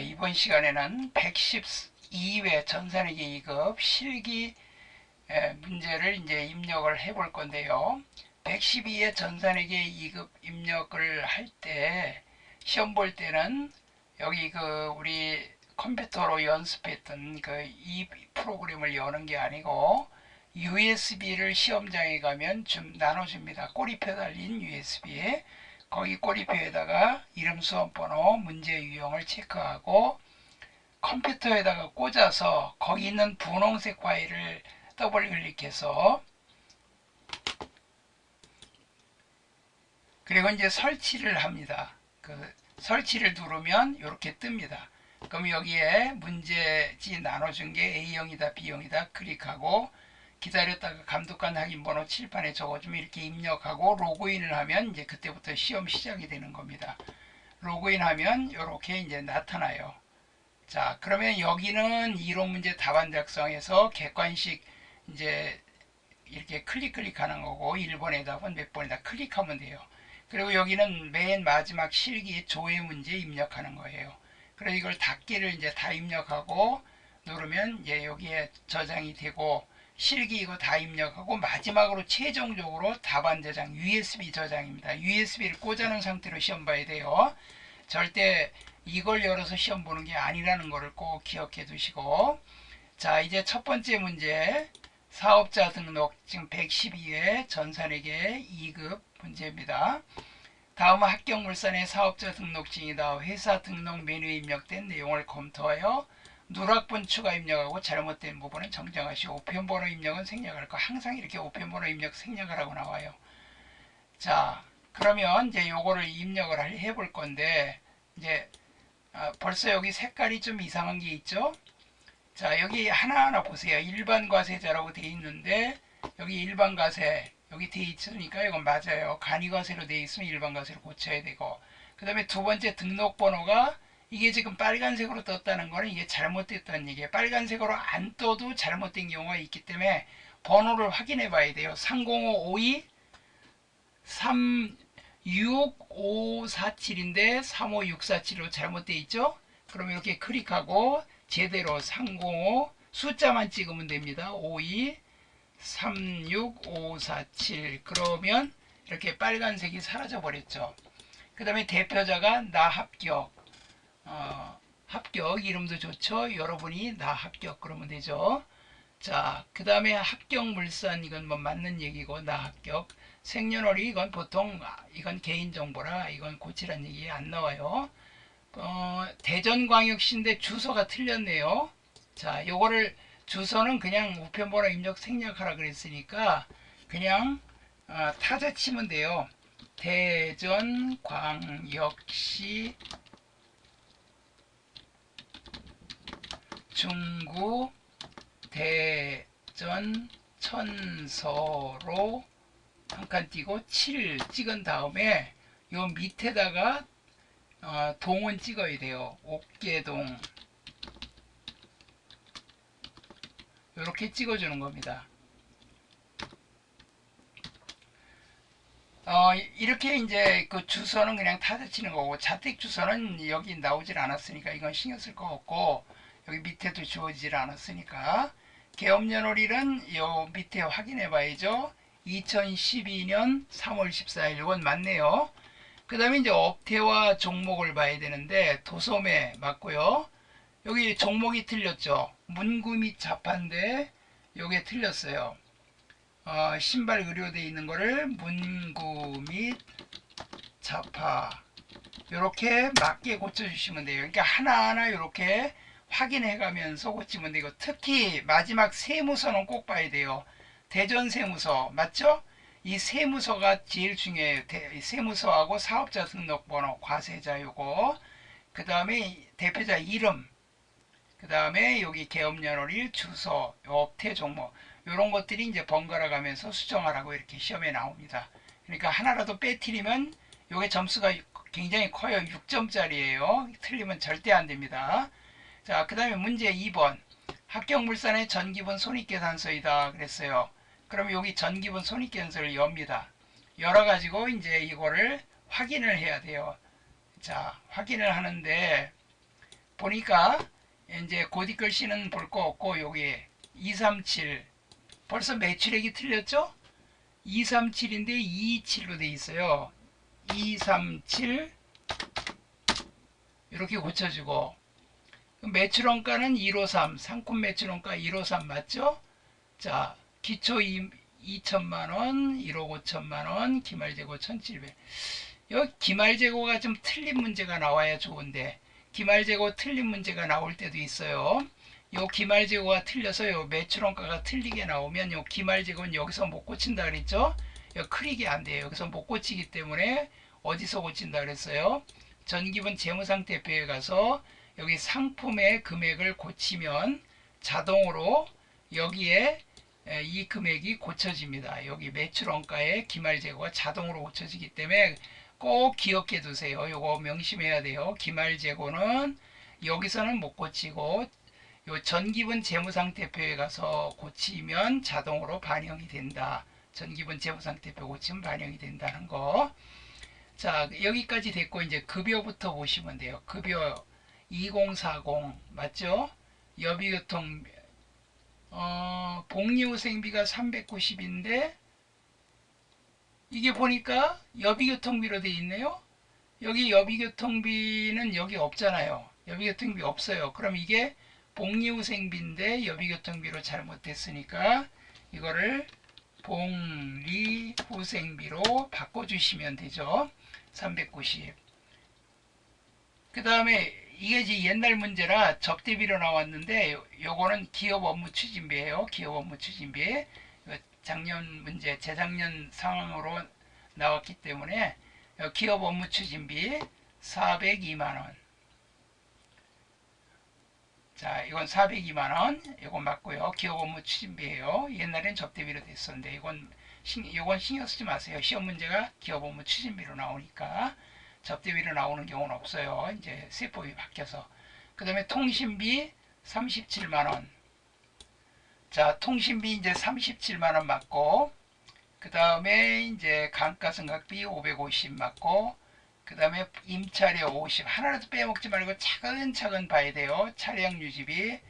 이번 시간에는 112회 전산회계 2급 실기 문제를 이제 입력을 해볼 건데요. 112회 전산회계 2급 입력을 할 때 시험 볼 때는 여기 우리 컴퓨터로 연습했던 이 프로그램을 여는 게 아니고 USB를 시험장에 가면 좀 나눠줍니다. 꼬리표 달린 USB에 거기 꼬리표에다가 이름, 수험, 번호, 문제 유형을 체크하고 컴퓨터에다가 꽂아서 거기 있는 분홍색 파일을 더블 클릭해서 그리고 이제 설치를 합니다. 설치를 누르면 이렇게 뜹니다. 그럼 여기에 문제지 나눠준 게 A형이다 B형이다 클릭하고 기다렸다가 감독관 확인번호 칠판에 적어주면 이렇게 입력하고 로그인을 하면 이제 그때부터 시험 시작이 되는 겁니다. 로그인하면 이렇게 이제 나타나요. 자, 그러면 여기는 이론 문제 답안 작성해서 객관식 이제 이렇게 클릭하는 거고 1번의 답은 몇 번이다 클릭하면 돼요. 그리고 여기는 맨 마지막 실기 조회 문제 입력하는 거예요. 그래서 이걸 닫기를 이제 다 입력하고 누르면 이제 여기에 저장이 되고 실기 이거 다 입력하고 마지막으로 최종적으로 답안 저장 USB 저장입니다. USB를 꽂아놓은 상태로 시험 봐야 돼요. 절대 이걸 열어서 시험 보는 게 아니라는 것을 꼭 기억해 두시고, 자, 이제 첫 번째 문제 사업자 등록 지금 112회 전산회계 2급 문제입니다. 다음은 합격물산의 사업자 등록증이다. 회사 등록 메뉴에 입력된 내용을 검토하여 누락분 추가 입력하고 잘못된 부분은 정정하시고 우편번호 입력은 생략할 거. 항상 이렇게 우편번호 입력 생략하라고 나와요. 자, 그러면 이제 요거를 입력을 해볼 건데 이제 벌써 여기 색깔이 좀 이상한 게 있죠. 자, 여기 하나하나 보세요. 일반 과세자라고 돼 있는데 여기 일반 과세 여기 돼 있으니까 이건 맞아요. 간이 과세로 돼 있으면 일반 과세로 고쳐야 되고, 그 다음에 두 번째 등록번호가 이게 지금 빨간색으로 떴다는 거는 이게 잘못됐다는 얘기예요. 빨간색으로 안 떠도 잘못된 경우가 있기 때문에 번호를 확인해 봐야 돼요. 30552 36547인데 35647로 잘못되어 있죠. 그럼 이렇게 클릭하고 제대로 305 숫자만 찍으면 됩니다. 52 36547 그러면 이렇게 빨간색이 사라져 버렸죠. 그 다음에 대표자가 나 합격, 합격 이름도 좋죠. 여러분이 나 합격 그러면 되죠. 자, 그 다음에 합격물산 이건 뭐 맞는 얘기고 나 합격. 생년월일 이건 보통 이건 개인정보라 이건 고치란 얘기 안 나와요. 대전광역시인데 주소가 틀렸네요. 자, 요거를 주소는 그냥 우편번호 입력 생략하라 그랬으니까 그냥 타자 치면 돼요. 대전광역시 중구 대전 천서로 한 칸 띄고 7 찍은 다음에 요 밑에다가 동은 찍어야 돼요. 옥계동 이렇게 찍어주는 겁니다. 이렇게 이제 그 주소는 그냥 타자 치는 거고 자택 주소는 여기 나오질 않았으니까 이건 신경 쓸 거 없고 여기 밑에도 주어지질 않았으니까 개업연월일은 요 밑에 확인해 봐야죠. 2012년 3월 14일 이건 맞네요. 그 다음에 이제 업태와 종목을 봐야 되는데 도소매 맞고요. 여기 종목이 틀렸죠. 문구 및 자파인데 요게 틀렸어요. 신발 의료돼 있는 거를 문구 및 자파 이렇게 맞게 고쳐주시면 돼요. 그러니까 하나하나 이렇게 확인해 가면서 고치면 되고, 특히 마지막 세무서는 꼭 봐야 돼요. 대전 세무서 맞죠? 이 세무서가 제일 중요해요. 세무서하고 사업자 등록번호, 과세자 요거, 그 다음에 대표자 이름, 그 다음에 여기 개업연월일, 주소, 업태 종목 요런 것들이 이제 번갈아 가면서 수정하라고 이렇게 시험에 나옵니다. 그러니까 하나라도 빼뜨리면 요게 점수가 굉장히 커요. 6점짜리예요. 틀리면 절대 안 됩니다. 자, 그 다음에 문제 2번 합격물산의 전기분 손익계산서이다 그랬어요. 그럼 여기 전기분 손익계산서를 엽니다. 열어가지고 이제 이거를 확인을 해야 돼요. 자, 확인을 하는데 보니까 이제 고디글씨는 볼 거 없고 여기 237 벌써 매출액이 틀렸죠? 237인데 227로 돼 있어요. 237 이렇게 고쳐주고 매출원가는 153 상품 매출원가 153 맞죠? 자 기초 2천만원 1억 5천만원 기말재고 1700 여기 기말재고가 좀 틀린 문제가 나와야 좋은데 기말재고 틀린 문제가 나올 때도 있어요. 요 기말재고가 틀려서 요 매출원가가 틀리게 나오면 요 기말재고는 여기서 못 고친다 그랬죠? 요 클릭이 안 돼요. 여기서 못 고치기 때문에 어디서 고친다 그랬어요? 전기분 재무상태표에 가서 여기 상품의 금액을 고치면 자동으로 여기에 이 금액이 고쳐집니다. 여기 매출원가의 기말재고가 자동으로 고쳐지기 때문에 꼭 기억해 두세요. 요거 명심해야 돼요. 기말재고는 여기서는 못 고치고 요 전기분 재무상태표에 가서 고치면 자동으로 반영이 된다. 전기분 재무상태표 고치면 반영이 된다는 거. 자 여기까지 됐고 이제 급여부터 보시면 돼요. 급여 2040 맞죠? 여비교통 복리후생비가 390인데 이게 보니까 여비교통비로 되어 있네요. 여기 여비교통비는 여기 없잖아요. 여비교통비 없어요. 그럼 이게 복리후생비인데 여비교통비로 잘못됐으니까 이거를 복리후생비로 바꿔주시면 되죠. 390. 그 다음에 이게 이제 옛날 문제라 접대비로 나왔는데 요거는 기업 업무 추진비예요. 기업 업무 추진비. 작년 문제, 재작년 상황으로 나왔기 때문에 기업 업무 추진비 402만원. 자, 이건 402만원. 이거 맞고요. 기업 업무 추진비예요. 옛날엔 접대비로 됐었는데 이건 신경 쓰지 마세요. 시험 문제가 기업 업무 추진비로 나오니까. 접대비로 나오는 경우는 없어요. 이제 세법이 바뀌어서. 그 다음에 통신비 37만원. 자, 통신비 이제 37만원 맞고, 그 다음에 이제 감가상각비 550 맞고, 그 다음에 임차료 50. 하나라도 빼먹지 말고 차근차근 봐야 돼요. 차량 유지비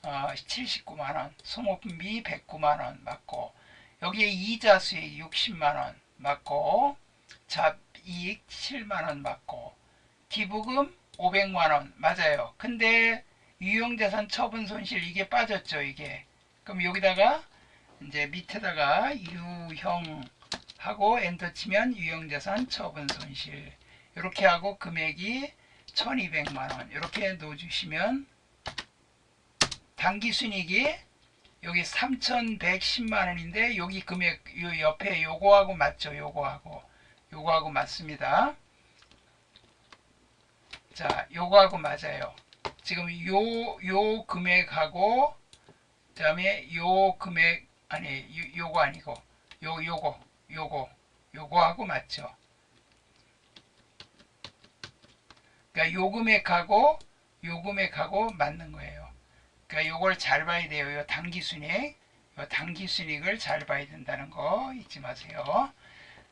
79만원, 소모품비 109만원 맞고, 여기에 이자 수익 60만원 맞고, 이익 7만원 맞고 기부금 500만원 맞아요. 근데 유형자산 처분 손실 이게 빠졌죠. 이게 그럼 여기다가 이제 밑에다가 유형하고 엔터 치면 유형자산 처분 손실 이렇게 하고 금액이 1200만원 이렇게 넣어주시면 당기순이익이 여기 3110만원인데 여기 금액 요 옆에 요거하고 맞죠. 요거하고 맞습니다. 자, 요거하고 맞아요. 지금 요 금액하고 그 다음에 요 금액 아니 요거 아니고 요거하고 맞죠. 그러니까 요 금액하고 맞는 거예요. 그러니까 요걸 잘 봐야 돼요. 요 당기순이익 잘 봐야 된다는 거 잊지 마세요.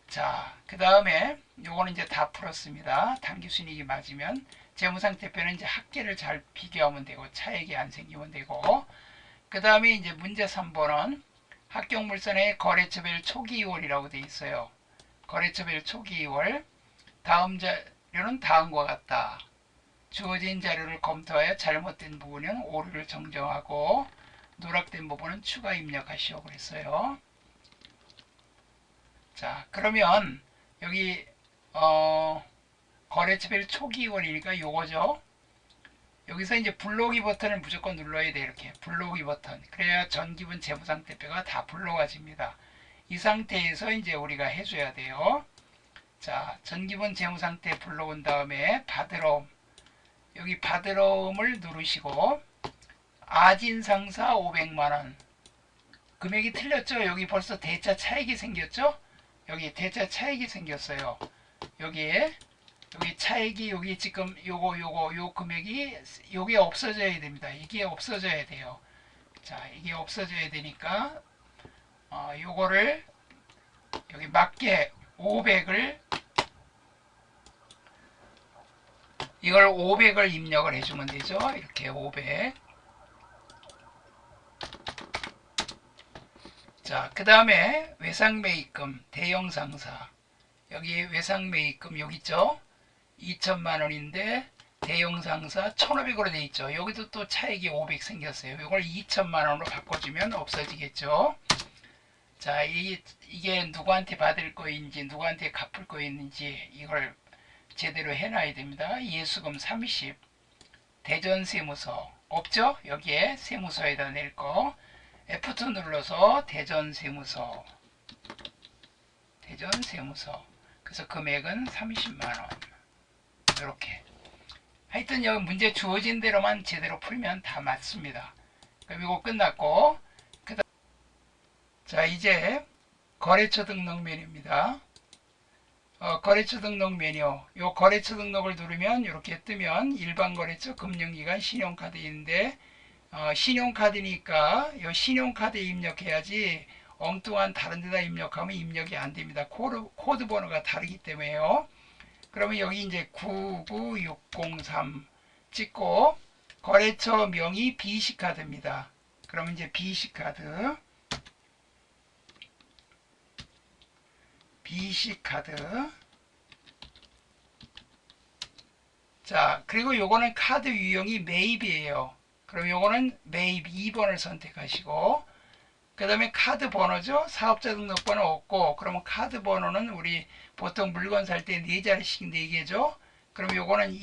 자, 그 다음에 요거는 이제 다 풀었습니다. 당기순이익이 맞으면 재무상태표는 이제 합계를 잘 비교하면 되고 차액이 안 생기면 되고 그 다음에 이제 문제 3번은 합격물선의 거래처별 초기이월이라고 되어 있어요. 거래처별 초기이월 다음 자료는 다음과 같다. 주어진 자료를 검토하여 잘못된 부분은 오류를 정정하고 누락된 부분은 추가 입력하시오 그랬어요. 자, 그러면 여기 거래처별 초기이월이니까 요거죠. 여기서 이제 불러오기 버튼을 무조건 눌러야 돼. 이렇게 불러오기 버튼. 그래야 전기분 재무상태표가 다 불러와집니다. 이 상태에서 이제 우리가 해줘야 돼요. 자, 전기분 재무상태 불러온 다음에 받으러옴. 여기 받으러옴을 누르시고 아진상사 500만원. 금액이 틀렸죠? 여기 벌써 대차 차익이 생겼죠? 여기 대차 차익이 생겼어요. 여기 차익이 여기 지금 요 금액이 요게 없어져야 됩니다. 이게 없어져야 돼요. 자, 이게 없어져야 되니까 요거를 여기 맞게 500을 이걸 500을 입력을 해주면 되죠. 이렇게 500. 자, 그 다음에 외상매입금 대형상사. 여기 외상매입금 여기 있죠. 2천만 원인데 대형상사 1,500으로 돼 있죠. 여기도 또 차액이 500 생겼어요. 이걸 2천만 원으로 바꿔주면 없어지겠죠. 자, 이게 누구한테 받을 거인지 누구한테 갚을 거인지 이걸 제대로 해놔야 됩니다. 예수금 30, 대전세무서 없죠? 여기에 세무서에다 낼 거. F2 눌러서 대전세무서. 그래서 금액은 30만원. 이렇게. 하여튼 여기 문제 주어진 대로만 제대로 풀면 다 맞습니다. 그럼 이거 끝났고, 자, 이제 거래처 등록 메뉴입니다. 거래처 등록 메뉴. 요 거래처 등록을 누르면 이렇게 뜨면 일반 거래처, 금융기관, 신용카드 있는데 신용카드니까 요 신용카드에 입력해야지 엉뚱한 다른 데다 입력하면 입력이 안 됩니다. 코드 번호가 다르기 때문에요. 그러면 여기 이제 996603 찍고 거래처 명의 BC카드입니다. 그러면 이제 BC카드. 자, 그리고 요거는 카드 유형이 매입이에요. 그럼 요거는 매입 2번을 선택하시고, 그 다음에 카드 번호죠. 사업자 등록번호 없고, 그러면 카드 번호는 우리 보통 물건 살 때 4자리씩 4개죠. 그럼 요거는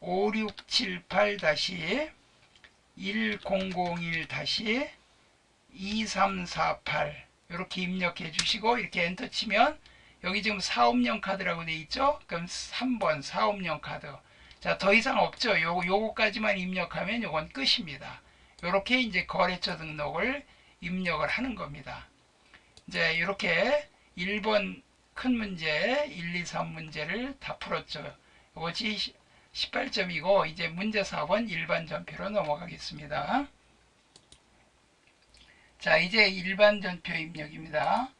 1234-5678-1001-2348 이렇게 입력해 주시고 이렇게 엔터 치면 여기 지금 사업용 카드라고 되어 있죠. 그럼 3번 사업용 카드. 자, 더 이상 없죠. 요거까지만 입력하면 요건 끝입니다. 요렇게 이제 거래처 등록을 입력을 하는 겁니다. 이제 이렇게 1번 큰 문제, 1, 2, 3 문제를 다 풀었죠. 이것이 18점이고 이제 문제 4번 일반 전표로 넘어가겠습니다. 자, 이제 일반 전표 입력입니다.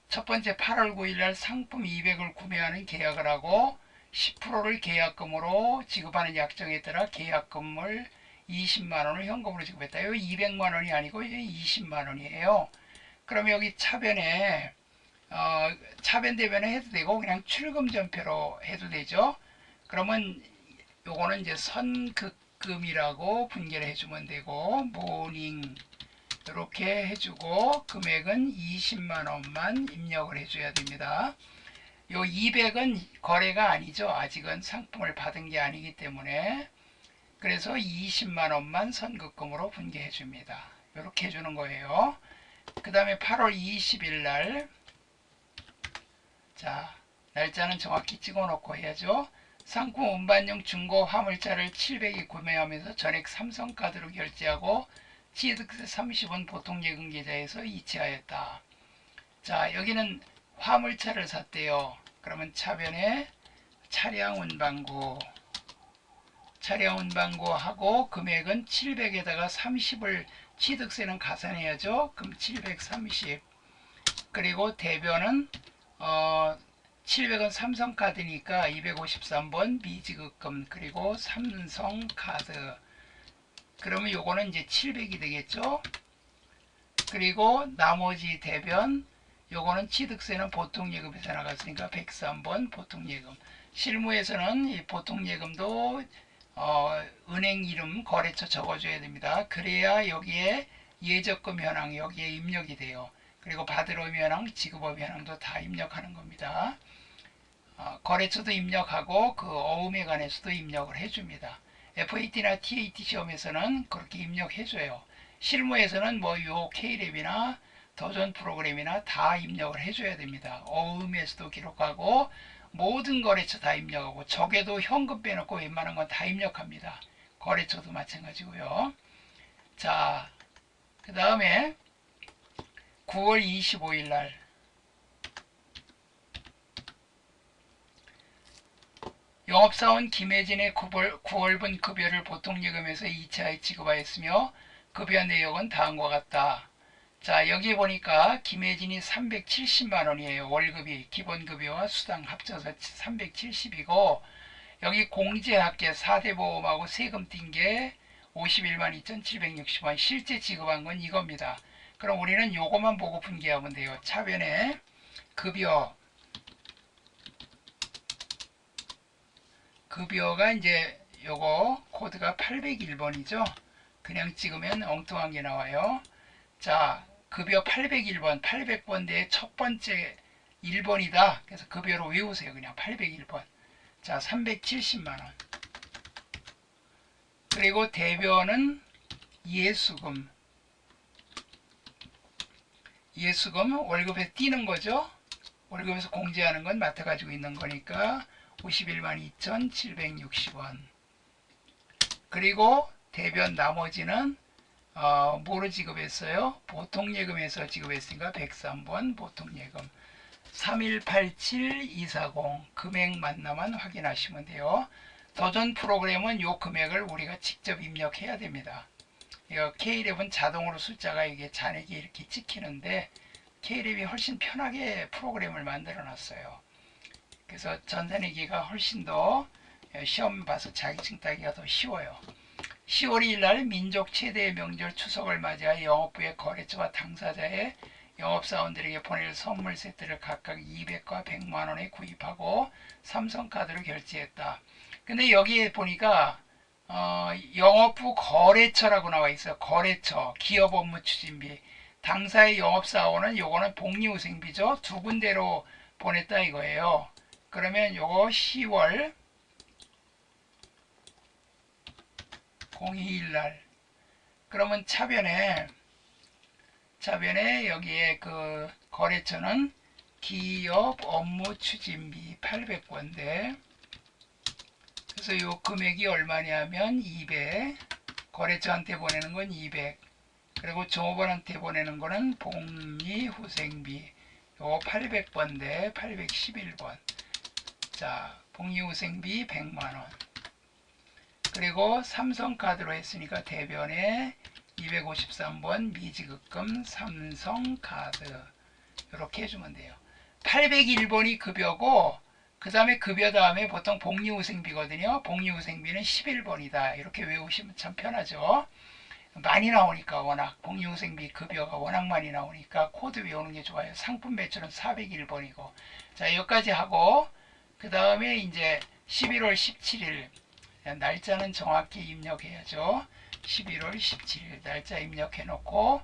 첫 번째 8월 9일 날 상품 200을 구매하는 계약을 하고 10%를 계약금으로 지급하는 약정에 따라 계약금을 20만원을 현금으로 지급했다. 여기 200만원이 아니고 20만원이에요. 그럼 여기 차변에 차변 대변에 해도 되고 그냥 출금 전표로 해도 되죠. 그러면 요거는 이제 선급금이라고 분개를 해주면 되고 모닝 이렇게 해주고 금액은 20만원만 입력을 해줘야 됩니다. 요 200은 거래가 아니죠. 아직은 상품을 받은 게 아니기 때문에 그래서 20만원만 선급금으로 분개해 줍니다. 이렇게 해주는 거예요. 그 다음에 8월 20일 날, 자, 날짜는 정확히 찍어 놓고 해야죠. 상품 운반용 중고 화물차를 700이 구매하면서 전액 삼성카드로 결제하고 취득세 30원 보통예금 계좌에서 이체하였다. 자, 여기는 화물차를 샀대요. 그러면 차변에 차량 운반구 하고 금액은 700에다가 30을 취득세는 가산해야죠. 그럼 730. 그리고 대변은 700은 삼성카드니까 253번 미지급금 그리고 삼성카드. 그러면 요거는 이제 700이 되겠죠. 그리고 나머지 대변 요거는 취득세는 보통예금에서 나갔으니까 103번 보통예금. 실무에서는 이 보통예금도 은행 이름 거래처 적어줘야 됩니다. 그래야 여기에 예적금 현황 여기에 입력이 돼요. 그리고 받으러옴 현황, 지급업 현황도 다 입력하는 겁니다. 거래처도 입력하고 그 어음에 관해서도 입력을 해줍니다. FAT나 TAT 시험에서는 그렇게 입력해줘요. 실무에서는 뭐 요 K랩이나 도전 프로그램이나 다 입력을 해줘야 됩니다. 어음에서도 기록하고 모든 거래처 다 입력하고 적에도 현금 빼놓고 웬만한 건 다 입력합니다. 거래처도 마찬가지고요. 자, 그 다음에 9월 25일 날 영업사원 김혜진의 9월분 급여를 보통예금에서 2차에 지급하였으며 급여 내역은 다음과 같다. 자, 여기 보니까 김혜진이 370만 원이에요. 월급이 기본급여와 수당 합쳐서 370이고, 여기 공제학계 4대 보험하고 세금 띈 게 51만 2,760원, 실제 지급한 건 이겁니다. 그럼 우리는 요거만 보고 분개하면 돼요. 차변에 급여가 이제 요거 코드가 801번이죠. 그냥 찍으면 엉뚱한 게 나와요. 자, 급여 801번, 800번대의 첫 번째 1번이다. 그래서 급여로 외우세요. 그냥 801번. 자, 370만원. 그리고 대변은 예수금. 월급에서 띄는 거죠. 월급에서 공제하는 건 맡아가지고 있는 거니까 51만 2,760원. 그리고 대변 나머지는 뭐로 지급했어요? 보통예금에서 지급했으니까 103번 보통예금. 3187240 금액 맞나만 확인하시면 돼요. 도전 프로그램은 이 금액을 우리가 직접 입력해야 됩니다. 이거 K랩은 자동으로 숫자가 이게 잔액이 이렇게 찍히는데 K랩이 훨씬 편하게 프로그램을 만들어 놨어요. 그래서 전산회계가 훨씬 더 시험 봐서 자격증 따기가 더 쉬워요. 10월 2일 날 민족 최대의 명절 추석을 맞이하여 영업부의 거래처와 당사자의 영업사원들에게 보낼 선물 세트를 각각 200과 100만원에 구입하고 삼성카드로 결제했다. 근데 여기에 보니까 영업부 거래처라고 나와 있어요. 거래처, 기업 업무 추진비, 당사의 영업사원은 요거는 복리후생비죠. 두 군데로 보냈다 이거예요. 그러면 요거 10월 02일날 그러면 차변에 여기에 그 거래처는 기업 업무 추진비 800번대. 그래서 요 금액이 얼마냐면 200. 거래처한테 보내는 건 200. 그리고 종업원한테 보내는 거는 복리후생비. 요 800번대 811번. 자, 복리후생비 100만원. 그리고 삼성카드로 했으니까 대변에 253번 미지급금 삼성카드 이렇게 해주면 돼요. 801번이 급여고 그 다음에 급여 다음에 보통 복리후생비거든요. 복리후생비는 11번이다. 이렇게 외우시면 참 편하죠. 많이 나오니까 워낙 복리후생비 급여가 워낙 많이 나오니까 코드 외우는 게 좋아요. 상품 매출은 401번이고 자 여기까지 하고 그 다음에 이제 11월 17일 날짜는 정확히 입력해야죠. 11월 17일 날짜 입력해 놓고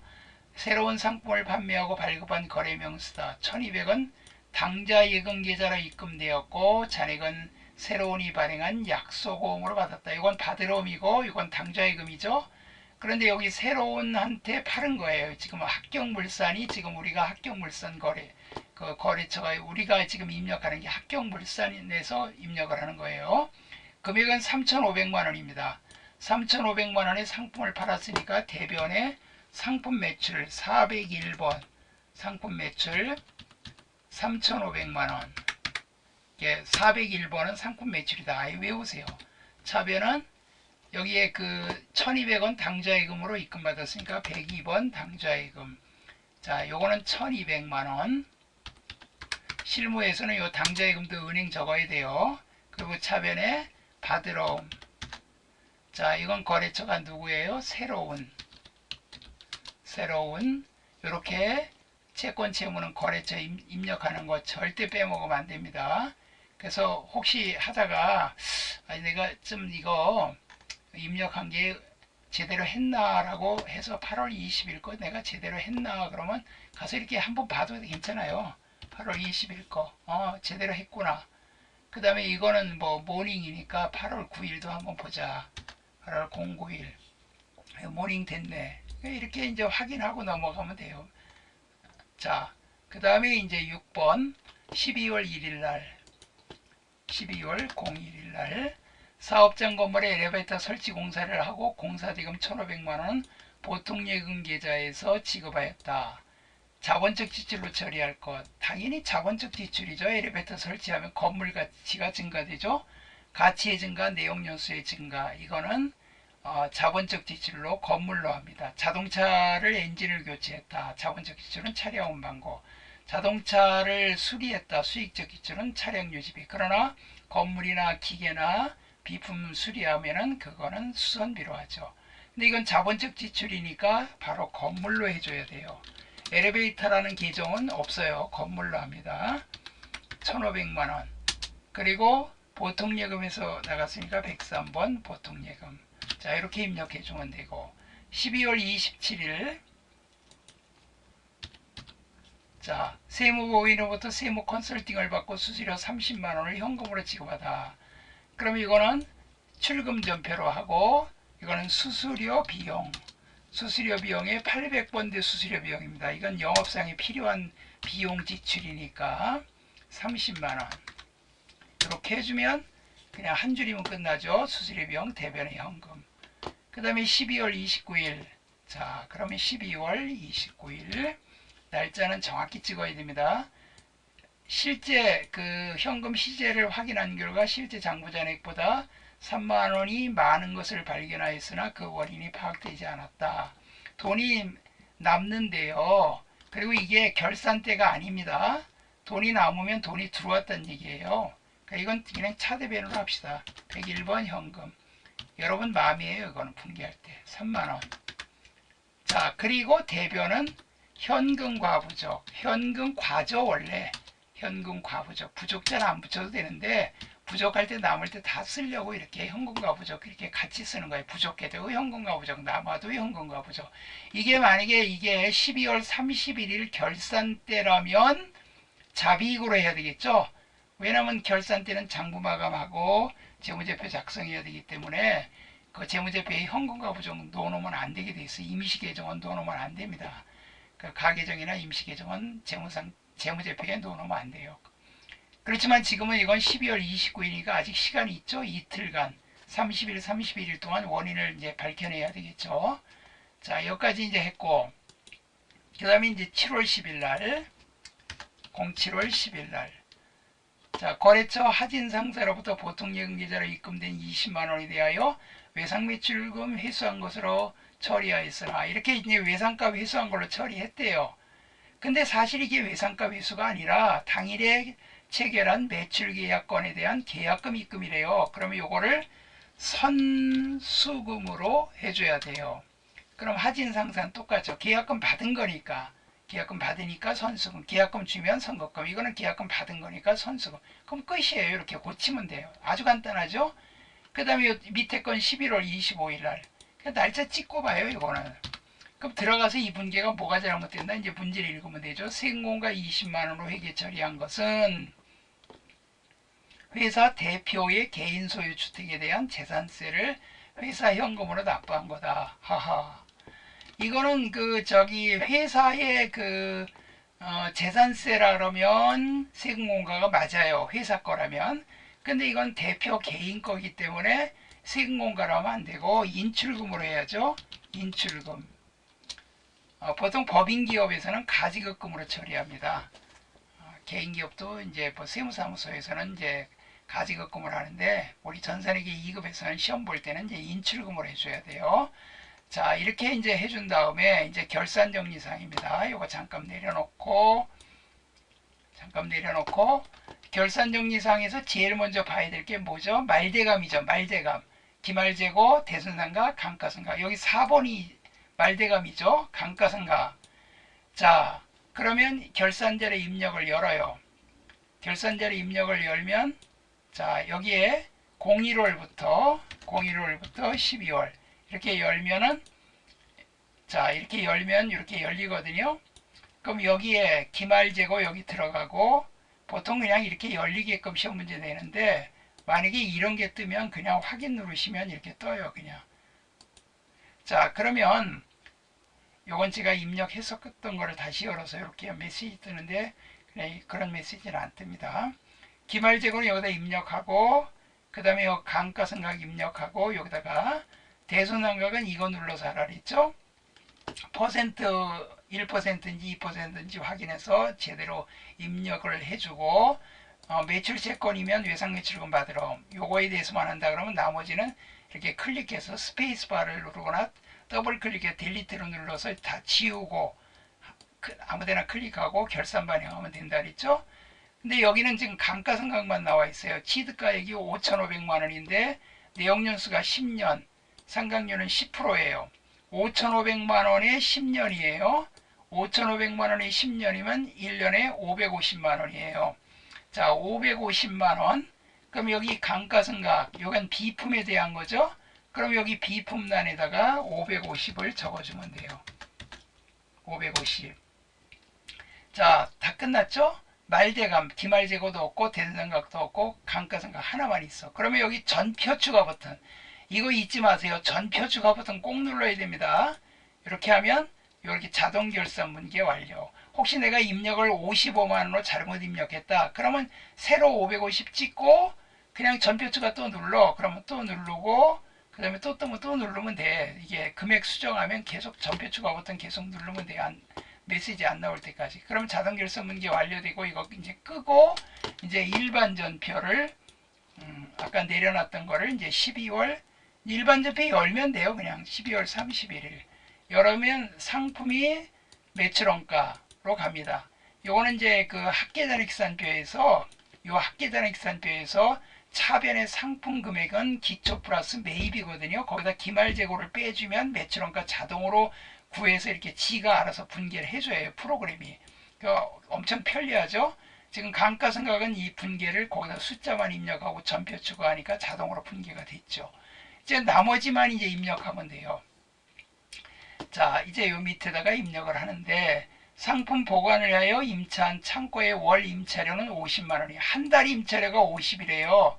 새로운 상품을 판매하고 발급한 거래명수다. 1200원 당좌 예금 계좌로 입금되었고 잔액은 새로운이 발행한 약소고음으로 받았다. 이건 받으러움이고 이건 당좌 예금이죠. 그런데 여기 새로운한테 팔은 거예요. 지금 합격물산이 지금 우리가 합격물산 거래처가 우리가 지금 입력하는 게 합격물산에서 입력을 하는 거예요. 금액은 3,500만원입니다. 3,500만원의 상품을 팔았으니까 대변에 상품 매출 401번 상품 매출 3,500만원 401번은 상품 매출이다. 아예 외우세요. 차변은 여기에 그 1200원 당좌예금으로 입금받았으니까 102번 당좌예금. 자, 요거는 1200만원. 실무에서는 요 당좌예금도 은행 적어야 돼요. 그리고 차변에 받으러움. 자, 이건 거래처가 누구예요? 새로운. 요렇게 채권 채무는 거래처 입력하는 거 절대 빼먹으면 안 됩니다. 그래서 혹시 하다가 아니 내가 좀 이거 입력한 게 제대로 했나 라고 해서 8월 20일 거 내가 제대로 했나 그러면 가서 이렇게 한번 봐도 괜찮아요. 8월 20일 거 제대로 했구나. 그 다음에 이거는 뭐 모닝이니까 8월 9일도 한번 보자. 8월 09일 모닝 됐네. 이렇게 이제 확인하고 넘어가면 돼요. 자, 그 다음에 이제 6번 12월 1일날 12월 01일날 사업장 건물에 엘리베이터 설치 공사를 하고 공사지금 1,500만원 보통예금 계좌에서 지급하였다. 자본적 지출로 처리할 것. 당연히 자본적 지출이죠. 엘리베이터 설치하면 건물 가치가 증가되죠. 가치의 증가, 내용연수의 증가. 이거는 자본적 지출로 건물로 합니다. 자동차를 엔진을 교체했다. 자본적 지출은 차량 운반고. 자동차를 수리했다. 수익적 지출은 차량 유지비. 그러나 건물이나 기계나 비품 수리하면은 그거는 수선비로 하죠. 근데 이건 자본적 지출이니까 바로 건물로 해줘야 돼요. 엘리베이터라는 계정은 없어요. 건물로 합니다. 1,500만원. 그리고 보통예금에서 나갔으니까 103번 보통예금. 자, 이렇게 입력해 주면 되고, 12월 27일 자, 세무법인으로부터 세무 컨설팅을 받고 수수료 30만원을 현금으로 지급하다. 그럼 이거는 출금 전표로 하고, 이거는 수수료 비용. 수수료 비용의 800번대 수수료 비용입니다. 이건 영업상에 필요한 비용 지출이니까 30만원. 이렇게 해주면 그냥 한 줄이면 끝나죠. 수수료 비용 대변의 현금. 그 다음에 12월 29일. 자, 그러면 12월 29일. 날짜는 정확히 찍어야 됩니다. 실제 그 현금 시제를 확인한 결과 실제 장부잔액보다 3만원이 많은 것을 발견하였으나 그 원인이 파악되지 않았다. 돈이 남는데요. 그리고 이게 결산대가 아닙니다. 돈이 남으면 돈이 들어왔다는 얘기예요. 그러니까 이건 그냥 차대변으로 합시다. 101번 현금. 여러분 마음이에요. 이거는 분기할 때 3만원. 자, 그리고 대변은 현금 과부족. 현금 과죠. 원래 현금 과부족. 부족자는 안 붙여도 되는데 부족할 때 남을 때 다 쓰려고 이렇게 현금과 부족 이렇게 같이 쓰는 거예요. 부족해도 현금과 부족, 남아도 현금과 부족. 이게 만약에 이게 12월 31일 결산 때라면 자비익으로 해야 되겠죠. 왜냐하면 결산 때는 장부 마감하고 재무제표 작성해야 되기 때문에 그 재무제표에 현금과 부족 넣어놓으면 안 되게 돼 있어요. 임시계정은 넣어놓으면 안 됩니다. 그 가계정이나 임시계정은 재무제표에 넣어놓으면 안 돼요. 그렇지만 지금은 이건 12월 29일이니까 아직 시간이 있죠. 이틀간 30일, 31일 동안 원인을 이제 밝혀내야 되겠죠. 자, 여기까지 이제 했고, 그 다음에 이제 7월 10일 날, 07월 10일 날, 자, 거래처 하진 상사로부터 보통예금 계좌로 입금된 20만원에 대하여 외상매출금 회수한 것으로 처리하였으나, 이렇게 이제 외상값 회수한 걸로 처리했대요. 근데 사실 이게 외상값 회수가 아니라 당일에 체결한 매출계약건에 대한 계약금 입금이래요. 그러면 요거를 선수금으로 해줘야 돼요. 그럼 하진상사는 똑같죠. 계약금 받은 거니까. 계약금 받으니까 선수금. 계약금 주면 선거금. 이거는 계약금 받은 거니까 선수금. 그럼 끝이에요. 이렇게 고치면 돼요. 아주 간단하죠. 그 다음에 밑에 건 11월 25일 날. 날짜 찍고 봐요. 이거는. 그럼 들어가서 이 분계가 뭐가 잘못됐나 이제 문제를 읽으면 되죠. 세금공과 20만원으로 회계 처리한 것은 회사 대표의 개인 소유 주택에 대한 재산세를 회사 현금으로 납부한 거다. 하하. 이거는 회사의 재산세라 그러면 세금공과가 맞아요. 회사 거라면. 근데 이건 대표 개인 거기 때문에 세금공과로 하면 안 되고 인출금으로 해야죠. 인출금. 보통 법인기업에서는 가지급금으로 처리합니다. 개인기업도 이제 세무사무소에서는 이제 가지급금을 하는데 우리 전산회계 2급에서는 시험 볼 때는 이제 인출금으로 해줘야 돼요. 자, 이렇게 이제 해준 다음에 이제 결산정리사항입니다. 이거 잠깐 내려놓고 결산정리사항에서 제일 먼저 봐야 될 게 뭐죠? 말대감이죠. 말대감. 기말재고, 대손상가, 감가상가. 여기 4번이 말대감이죠. 감가상가. 자, 그러면 결산자료 입력을 열어요. 결산자료 입력을 열면 자, 여기에 01월부터 12월 이렇게 열면은 자, 이렇게 열면 이렇게 열리거든요. 그럼 여기에 기말재고 여기 들어가고 보통 그냥 이렇게 열리게끔 시험 문제 내는데 만약에 이런 게 뜨면 그냥 확인 누르시면 이렇게 떠요. 그냥. 자, 그러면 요건 제가 입력했었던 거를 다시 열어서 이렇게 메시지 뜨는데 그런 메시지는 안 뜹니다. 기말재고는 여기다 입력하고 그 다음에 감가상각 입력하고 여기다가 대손상각은 이거 눌러서 하라 그랬죠. 퍼센트 1%인지 2%인지 확인해서 제대로 입력을 해주고 매출 채권이면 외상매출금 받으러 요거에 대해서만 한다 그러면 나머지는 이렇게 클릭해서 스페이스바를 누르거나 더블 클릭해 딜리트를 눌러서 다 지우고 아무데나 클릭하고 결산 반영하면 된다 그랬죠. 근데 여기는 지금 감가상각만 나와 있어요. 취득가액이 5,500만 원인데 내역연수가 10년, 상각률은 10%예요. 5,500만 원에 10년이에요. 5,500만 원에 10년이면 1년에 550만 원이에요. 자, 550만 원. 그럼 여기 감가상각, 이건 비품에 대한 거죠. 그럼 여기 비품란에다가 550을 적어주면 돼요. 550. 자, 다 끝났죠? 말대감, 기말재고도 없고 대전상각도 없고 감가상각 하나만 있어. 그러면 여기 전표 추가 버튼, 이거 잊지 마세요. 전표 추가 버튼 꼭 눌러야 됩니다. 이렇게 하면 이렇게 자동 결산 문제 완료. 혹시 내가 입력을 55만 원으로 잘못 입력했다 그러면 새로 550 찍고 그냥 전표 추가 또 눌러. 그러면 또 누르고 그 다음에 또 뜨면 또 누르면 돼. 이게 금액 수정하면 계속 전표 추가 버튼 계속 누르면 돼. 메시지 안 나올 때까지. 그럼 자동 결산 문제 완료되고 이거 이제 끄고 이제 일반 전표를 아까 내려놨던 거를 이제 12월 일반 전표 열면 돼요. 그냥 12월 31일 열으면 상품이 매출원가로 갑니다. 요거는 이제 그 합계잔액계산표에서 요 합계잔액계산표에서 차변의 상품 금액은 기초 플러스 매입이거든요. 거기다 기말재고를 빼주면 매출원가 자동으로 구해서 이렇게 지가 알아서 분계를 해줘요. 프로그램이. 엄청 편리하죠. 지금 감가상각은 이 분계를 거기다 숫자만 입력하고 전표 추가하니까 자동으로 분계가 됐죠. 이제 나머지만 이제 입력하면 돼요. 자, 이제 요 밑에다가 입력을 하는데 상품 보관을 위하여 임차한 창고의 월 임차료는 50만 원이에요. 한 달 임차료가 50이래요.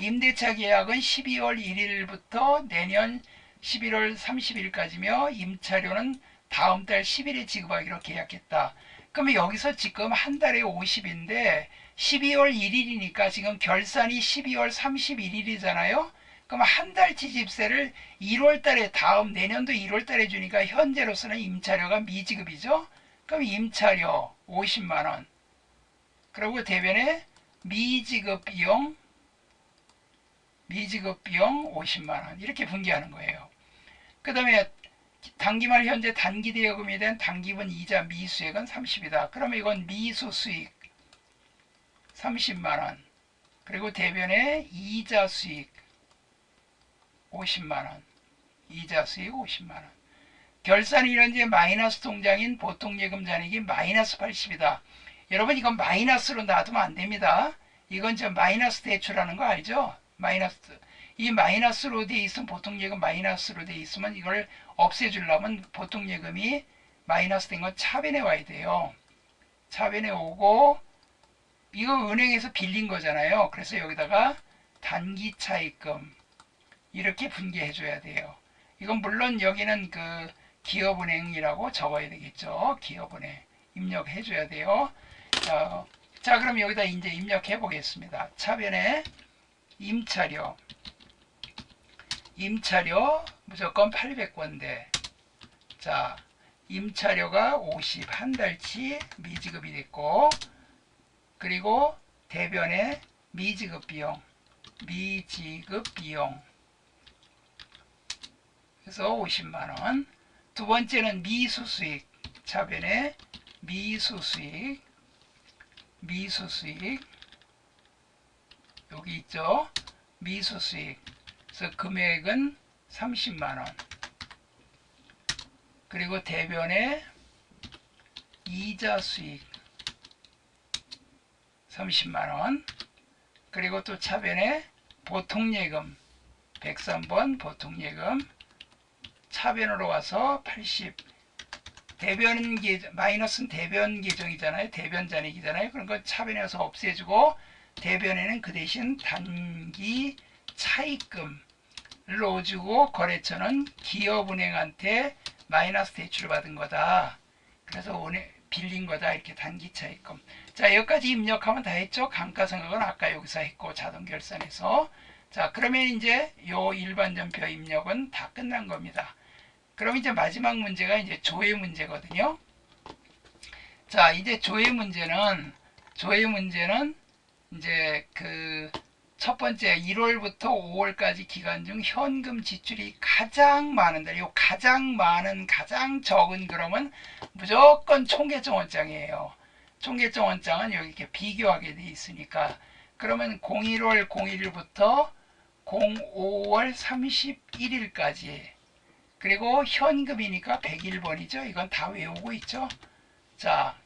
임대차 계약은 12월 1일부터 내년 11월 30일까지며 임차료는 다음 달 10일에 지급하기로 계약했다. 그러면 여기서 지금 한 달에 50인데 12월 1일이니까 지금 결산이 12월 31일이잖아요. 그럼 한 달치 집세를 1월 달에 다음 내년도 1월 달에 주니까 현재로서는 임차료가 미지급이죠. 그럼 임차료 50만 원. 그리고 대변에 미지급 비용 50만 원. 이렇게 분기하는 거예요. 그 다음에 단기말 현재 단기대여금에 대한 단기분 이자 미수액은 30이다. 그러면 이건 미수수익 30만원. 그리고 대변에 이자 수익 50만원. 이자 수익 50만원. 결산 일현재 마이너스 통장인 보통예금 잔액이 마이너스 80이다. 여러분 이건 마이너스로 놔두면 안됩니다. 이건 저 마이너스 대출하는 거 알죠? 마이너스. 이 마이너스로 돼 있으면 보통예금 마이너스로 돼 있으면 이걸 없애주려면 보통예금이 마이너스 된 건 차변에 와야 돼요. 차변에 오고 이거 은행에서 빌린 거잖아요. 그래서 여기다가 단기 차입금 이렇게 분계해 줘야 돼요. 이건 물론 여기는 그 기업은행이라고 적어야 되겠죠. 기업은행 입력해 줘야 돼요. 자 그럼 여기다 이제 입력해 보겠습니다. 차변에 임차료 무조건 800권대. 자, 임차료가 50 한 달치 미지급이 됐고, 그리고 대변에 미지급 비용. 그래서 50만 원. 두 번째는 미수수익. 차변에 미수수익. 여기 있죠. 미수수익. 그래서 금액은 30만원. 그리고 대변에 이자 수익 30만원. 그리고 또 차변에 보통예금 103번 보통예금 차변으로 와서 80. 대변 계정, 마이너스는 대변 계정이잖아요. 대변 잔액이잖아요. 그런 건 차변에 와서 없애주고 대변에는 그 대신 단기 차입금을 넣어주고 거래처는 기업은행한테 마이너스 대출을 받은 거다. 그래서 오늘 빌린 거다. 이렇게 단기 차입금. 자, 여기까지 입력하면 다 했죠. 감가상각은 아까 여기서 했고 자동 결산해서. 자, 그러면 이제 요 일반 전표 입력은 다 끝난 겁니다. 그럼 이제 마지막 문제가 이제 조회 문제거든요. 자, 이제 조회 문제는 이제 그 첫 번째 1월부터 5월까지 기간 중 현금 지출이 가장 많은 달, 요 가장 많은, 가장 적은 그러면 무조건 총계정원장이에요. 총계정원장은 여기 이렇게 비교하게 돼 있으니까 그러면 01월 01일부터 05월 31일까지 그리고 현금이니까 101번이죠. 이건 다 외우고 있죠. 자,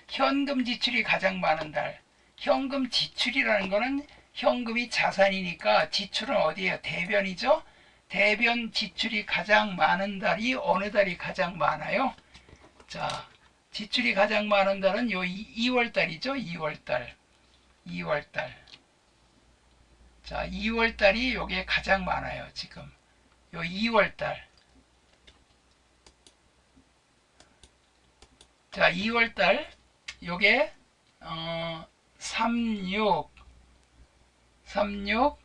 현금 지출이 가장 많은 달. 현금 지출이라는 거는 현금이 자산이니까 지출은 어디에요? 대변이죠. 대변 지출이 가장 많은 달이 어느 달이 가장 많아요? 자, 지출이 가장 많은 달은 요 2월 달이죠. 2월 달. 2월 달. 자, 2월 달이 요게 가장 많아요. 지금. 요 2월 달. 자, 2월 달 요게 36 36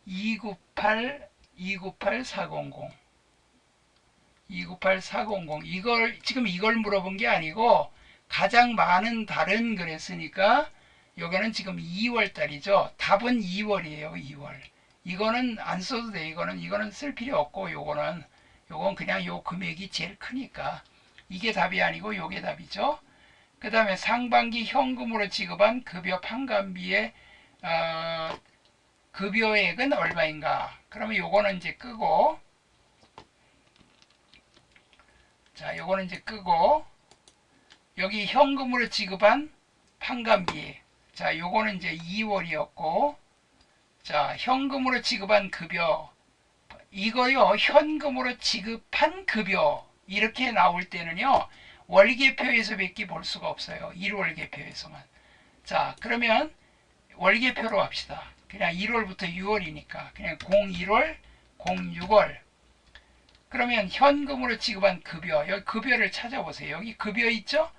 298 400 298 400 이걸 지금 이걸 물어본 게 아니고 가장 많은 달은 그랬으니까 여기는 지금 2월 달이죠. 답은 2월이에요. 2월. 이거는 안 써도 돼. 이거는 쓸 필요 없고 요건 그냥 요 금액이 제일 크니까 이게 답이 아니고 요게 답이죠. 그 다음에 상반기 현금으로 지급한 급여 판관비의 급여액은 얼마인가? 그러면 요거는 이제 끄고, 자, 요거는 이제 끄고, 여기 현금으로 지급한 판관비, 자, 요거는 이제 2월이었고, 자, 현금으로 지급한 급여, 이거요, 현금으로 지급한 급여, 이렇게 나올 때는요, 월계표에서 밖에 볼 수가 없어요. 1월계표에서만. 자, 그러면 월계표로 합시다. 그냥 1월부터 6월이니까 그냥 01월, 06월. 그러면 현금으로 지급한 급여, 여기 급여를 찾아보세요. 여기 급여 있죠?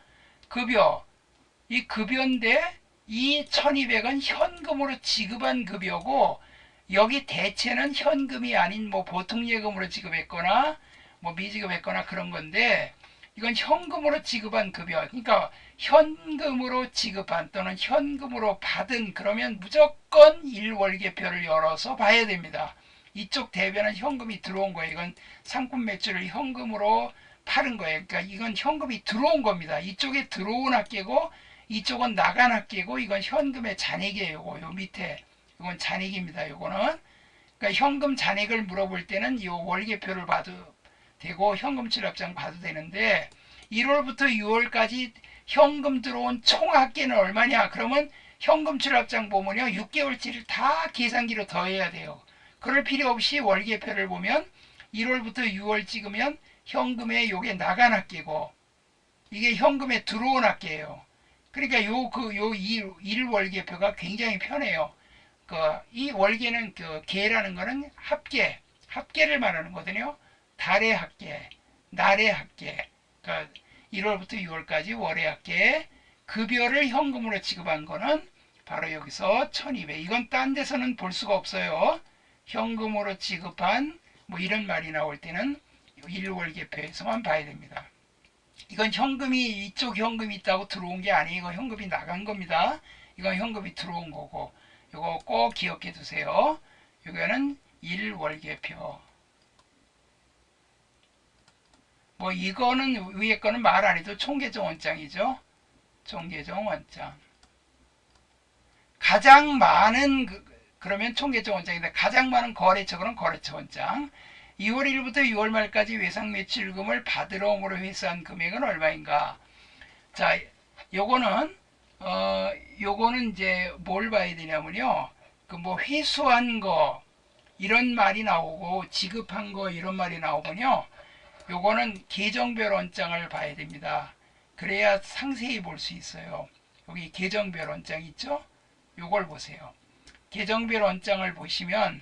급여. 이 급여인데 이 1200은 현금으로 지급한 급여고 여기 대체는 현금이 아닌 뭐 보통예금으로 지급했거나 뭐 미지급했거나 그런 건데 이건 현금으로 지급한 급여. 그러니까 현금으로 지급한 또는 현금으로 받은 그러면 무조건 1월계표를 열어서 봐야 됩니다. 이쪽 대변은 현금이 들어온 거예요. 이건 상품 매출을 현금으로 파는 거예요. 그러니까 이건 현금이 들어온 겁니다. 이쪽에 들어온 합계고 이쪽은 나간 합계고 이건 현금의 잔액이에요. 요 밑에 이건 잔액입니다. 요거는 그러니까 현금 잔액을 물어볼 때는 요 월계표를 봐도 되고 현금 출납장 봐도 되는데 1월부터 6월까지 현금 들어온 총 합계는 얼마냐? 그러면 현금 출납장 보면요 6개월치를 다 계산기로 더해야 돼요. 그럴 필요 없이 월계표를 보면 1월부터 6월 찍으면 현금에 요게 나간 합계고 이게 현금에 들어온 합계예요. 그러니까 요 1월계표가 굉장히 편해요. 이 월계는 계라는 거는 합계를 말하는 거거든요. 달의 합계, 날의 합계, 그러니까 1월부터 6월까지 월의 합계, 급여를 현금으로 지급한 거는 바로 여기서 1200. 이건 딴 데서는 볼 수가 없어요. 현금으로 지급한 뭐 이런 말이 나올 때는 1월계표에서만 봐야 됩니다. 이건 현금이 이쪽 현금이 있다고 들어온 게 아니에요. 이거 현금이 나간 겁니다. 이건 현금이 들어온 거고 이거 꼭 기억해 두세요. 이거는 1월계표. 뭐 이거는 위에 거는 말 안 해도 총계정 원장이죠. 총계정 원장. 가장 많은 그러면 총계정 원장인데 가장 많은 거래처는 거래처 원장. 2월 1일부터 6월 말까지 외상 매출금을 받으러 옴으로 회수한 금액은 얼마인가? 자, 요거는 이제 뭘 봐야 되냐면요. 그 뭐 회수한 거 이런 말이 나오고 지급한 거 이런 말이 나오면요. 요거는 계정별 원장을 봐야 됩니다. 그래야 상세히 볼 수 있어요. 여기 계정별 원장 있죠? 요걸 보세요. 계정별 원장을 보시면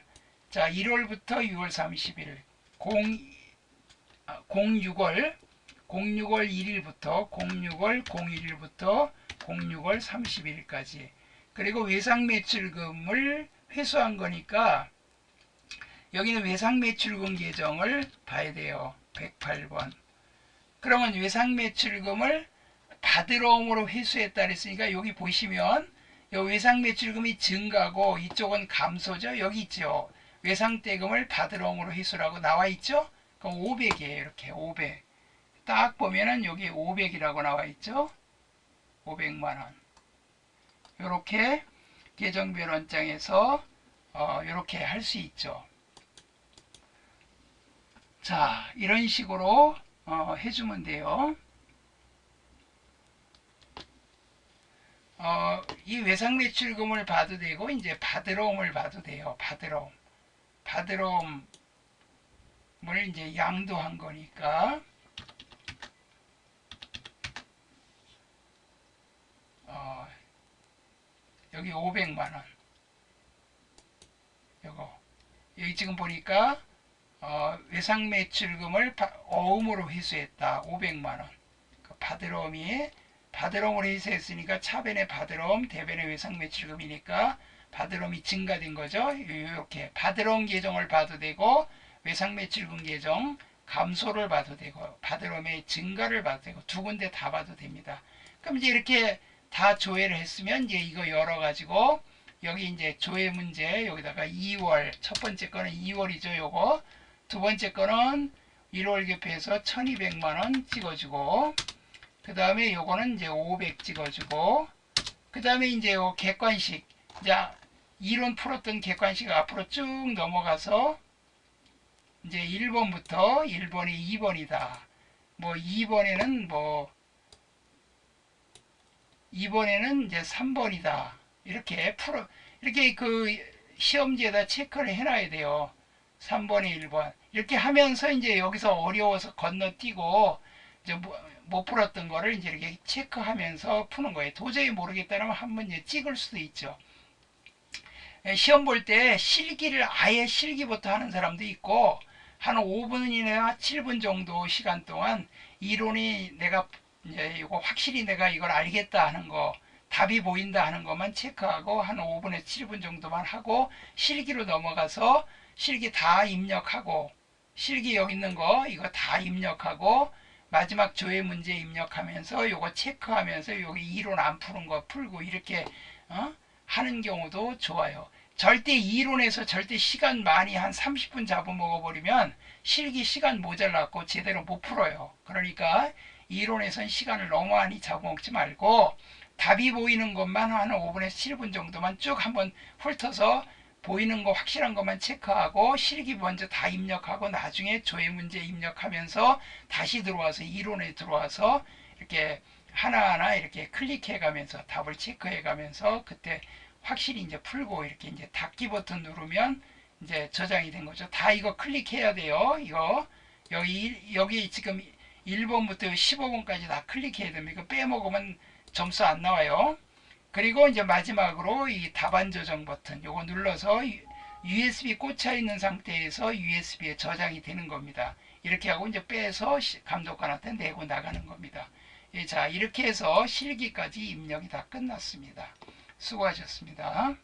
자 1월부터 6월 30일 06월 1일부터 06월 01일부터 06월 31일까지 그리고 외상매출금을 회수한 거니까 여기는 외상매출금 계정을 봐야 돼요. 108번 그러면 외상매출금을 받으러 옴으로 회수했다 그랬으니까 여기 보시면 외상매출금이 증가고 이쪽은 감소죠. 여기 있죠. 외상대금을 받으러 옴으로 회수라고 나와 있죠. 그럼 500이에요. 이렇게 500. 딱 보면은 여기 500이라고 나와 있죠. 500만 원. 이렇게 계정별 원장에서 이렇게 할 수 있죠. 자, 이런 식으로 해주면 돼요. 이 외상매출금을 봐도 되고 이제 받으러 옴을 봐도 돼요. 받으러 옴을 이제 양도한 거니까 여기 500만 원. 요거 여기 지금 보니까 외상매출금을 어음으로 회수했다. 500만 원. 그 받으러 옴이 받으러옴으로 회수했으니까 차변의 받으러옴, 대변의 외상매출금이니까 받으러옴이 증가된 거죠. 이렇게 받으러옴 계정을 봐도 되고 외상매출금 계정 감소를 봐도 되고 받으러옴의 증가를 봐도 되고 두 군데 다 봐도 됩니다. 그럼 이제 이렇게 다 조회를 했으면 이제 이거 열어가지고 여기 이제 조회 문제 여기다가 2월 첫 번째 거는 2월이죠. 요거 두 번째 거는 1월 개표에서 1200만원 찍어주고 그 다음에 요거는 이제 500 찍어주고 그 다음에 이제 요 객관식 이제 이론 풀었던 객관식 앞으로 쭉 넘어가서 이제 1번부터 1번이 2번이다. 뭐 2번에는 이번에는 이제 3번이다. 이렇게 이렇게 그 시험지에다 체크를 해놔야 돼요. 3번에 1번. 이렇게 하면서 이제 여기서 어려워서 건너뛰고 이제 못 풀었던 거를 이제 이렇게 체크하면서 푸는 거예요. 도저히 모르겠다면 한번 이제 찍을 수도 있죠. 시험 볼 때 실기를 아예 실기부터 하는 사람도 있고 한 5분이나 7분 정도 시간 동안 이론이 내가 이제 이거 확실히 내가 이걸 알겠다 하는 거 답이 보인다 하는 것만 체크하고 한 5분에서 7분 정도만 하고 실기로 넘어가서 실기 다 입력하고 실기 여기 있는 거 이거 다 입력하고 마지막 조회 문제 입력하면서 요거 체크하면서 여기 이론 안 푸는 거 풀고 이렇게 하는 경우도 좋아요. 절대 이론에서 절대 시간 많이 한 30분 잡아먹어 버리면 실기 시간 모자라고 제대로 못 풀어요. 그러니까 이론에선 시간을 너무 많이 잡아먹지 말고 답이 보이는 것만 한 5분에서 7분 정도만 쭉 한번 훑어서 보이는 거 확실한 것만 체크하고 실기 먼저 다 입력하고 나중에 조회 문제 입력하면서 다시 들어와서 이론에 들어와서 이렇게 하나하나 이렇게 클릭해 가면서 답을 체크해 가면서 그때 확실히 이제 풀고 이렇게 이제 닫기 버튼 누르면 이제 저장이 된 거죠. 다 이거 클릭해야 돼요. 이거 여기 지금 1번부터 15번까지 다 클릭해야 됩니다. 이거 빼먹으면 점수 안 나와요. 그리고 이제 마지막으로 이 답안 저장 버튼 요거 눌러서 USB 꽂혀 있는 상태에서 USB에 저장이 되는 겁니다. 이렇게 하고 이제 빼서 감독관한테 내고 나가는 겁니다. 자, 이렇게 해서 실기까지 입력이 다 끝났습니다. 수고하셨습니다.